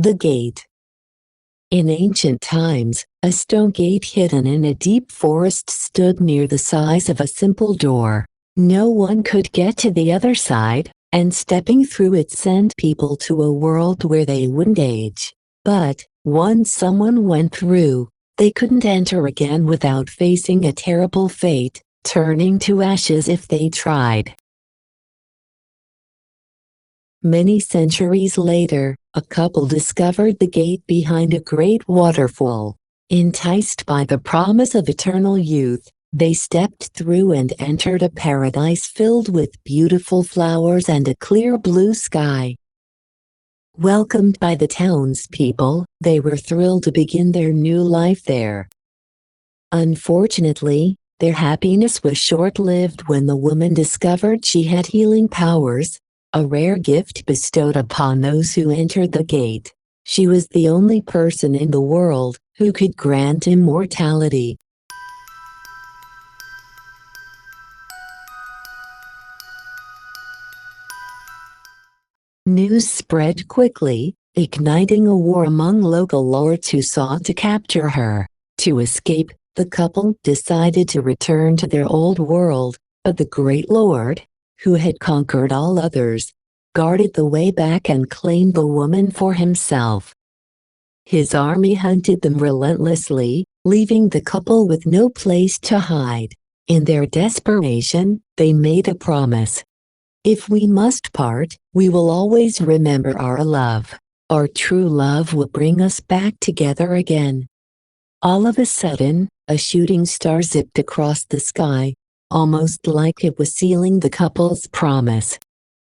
The gate. In ancient times, a stone gate hidden in a deep forest stood near the size of a simple door. No one could get to the other side, and stepping through it sent people to a world where they wouldn't age. But, once someone went through, they couldn't enter again without facing a terrible fate, turning to ashes if they tried. Many centuries later, a couple discovered the gate behind a great waterfall. Enticed by the promise of eternal youth, they stepped through and entered a paradise filled with beautiful flowers and a clear blue sky. Welcomed by the townspeople, they were thrilled to begin their new life there. Unfortunately, their happiness was short-lived when the woman discovered she had healing powers, a rare gift bestowed upon those who entered the gate. She was the only person in the world who could grant immortality. News spread quickly, igniting a war among local lords who sought to capture her. To escape, the couple decided to return to their old world, but the great lord, who had conquered all others, guarded the way back and claimed the woman for himself. His army hunted them relentlessly, leaving the couple with no place to hide. In their desperation, they made a promise. If we must part, we will always remember our love. Our true love will bring us back together again. All of a sudden, a shooting star zipped across the sky, almost like it was sealing the couple's promise.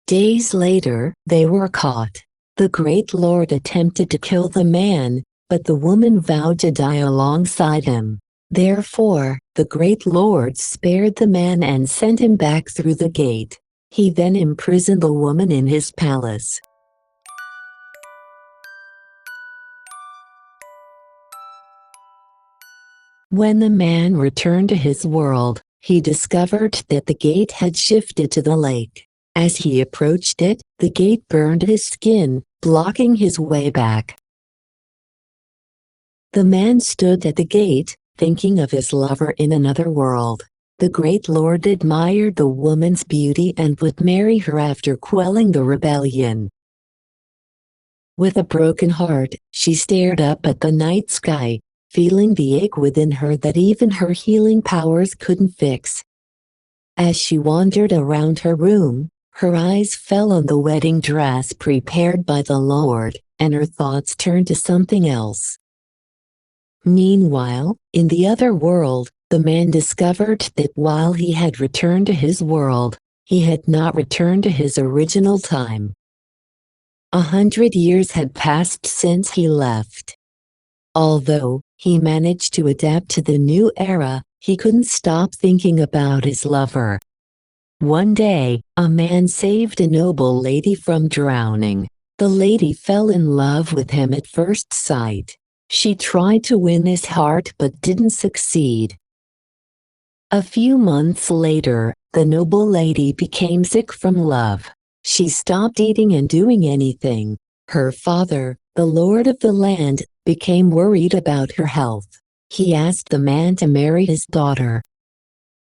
Days later, they were caught. The great lord attempted to kill the man, but the woman vowed to die alongside him. Therefore, the great lord spared the man and sent him back through the gate. He then imprisoned the woman in his palace. When the man returned to his world, he discovered that the gate had shifted to the lake. As he approached it, the gate burned his skin, blocking his way back. The man stood at the gate, thinking of his lover in another world. The great lord admired the woman's beauty and would marry her after quelling the rebellion. With a broken heart, she stared up at the night sky, feeling the ache within her that even her healing powers couldn't fix. As she wandered around her room, her eyes fell on the wedding dress prepared by the Lord, and her thoughts turned to something else. Meanwhile, in the other world, the man discovered that while he had returned to his world, he had not returned to his original time. 100 years had passed since he left. Although he managed to adapt to the new era, he couldn't stop thinking about his lover. One day, a man saved a noble lady from drowning. The lady fell in love with him at first sight. She tried to win his heart but didn't succeed. A few months later, the noble lady became sick from love. She stopped eating and doing anything. Her father, the lord of the land, became worried about her health. He asked the man to marry his daughter.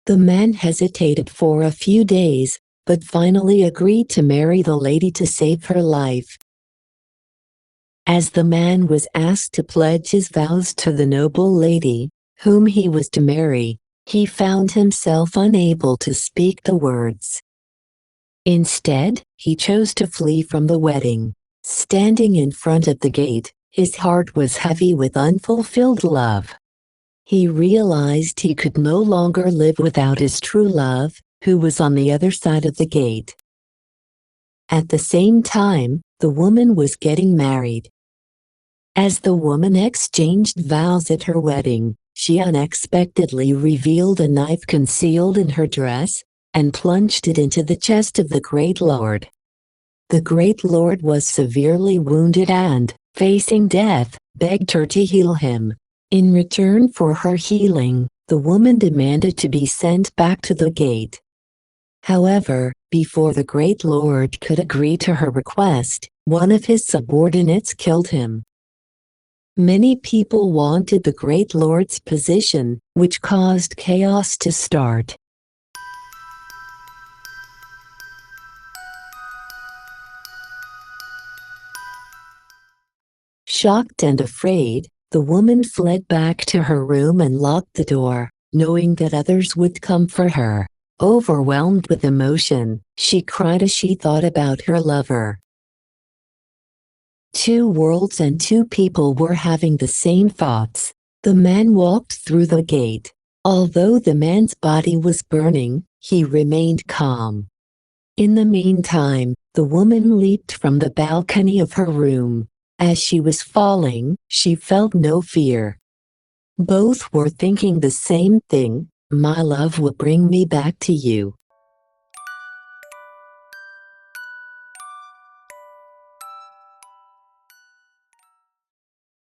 The man hesitated for a few days, but finally agreed to marry the lady to save her life. As the man was asked to pledge his vows to the noble lady, whom he was to marry, he found himself unable to speak the words. Instead, he chose to flee from the wedding. Standing in front of the gate, his heart was heavy with unfulfilled love. He realized he could no longer live without his true love, who was on the other side of the gate. At the same time, the woman was getting married. As the woman exchanged vows at her wedding, she unexpectedly revealed a knife concealed in her dress, and plunged it into the chest of the great lord. The great lord was severely wounded and, facing death, begged her to heal him. In return for her healing, the woman demanded to be sent back to the gate. However, before the great lord could agree to her request, one of his subordinates killed him. Many people wanted the great lord's position, which caused chaos to start. Shocked and afraid, the woman fled back to her room and locked the door, knowing that others would come for her. Overwhelmed with emotion, she cried as she thought about her lover. Two worlds and two people were having the same thoughts. The man walked through the gate. Although the man's body was burning, he remained calm. In the meantime, the woman leaped from the balcony of her room. As she was falling, she felt no fear. Both were thinking the same thing: my love will bring me back to you.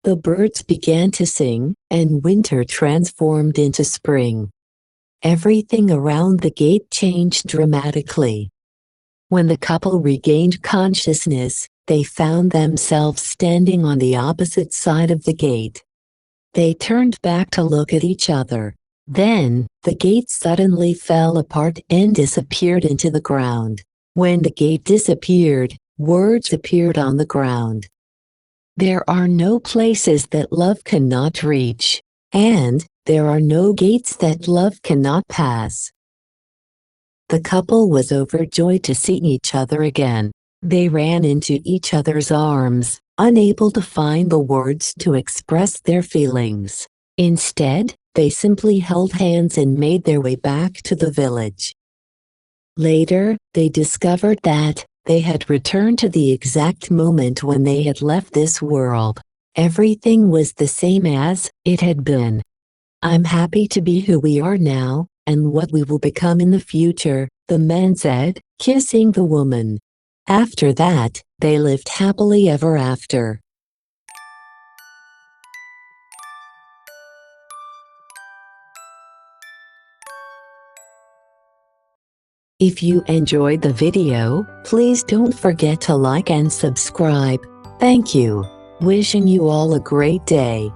The birds began to sing, and winter transformed into spring. Everything around the gate changed dramatically. When the couple regained consciousness, they found themselves standing on the opposite side of the gate. They turned back to look at each other. Then, the gate suddenly fell apart and disappeared into the ground. When the gate disappeared, words appeared on the ground. There are no places that love cannot reach, and there are no gates that love cannot pass. The couple was overjoyed to see each other again. They ran into each other's arms, unable to find the words to express their feelings. Instead, they simply held hands and made their way back to the village. Later, they discovered that they had returned to the exact moment when they had left this world. Everything was the same as it had been. "I'm happy to be who we are now, and what we will become in the future," the man said, kissing the woman. After that, they lived happily ever after. If you enjoyed the video, please don't forget to like and subscribe. Thank you. Wishing you all a great day.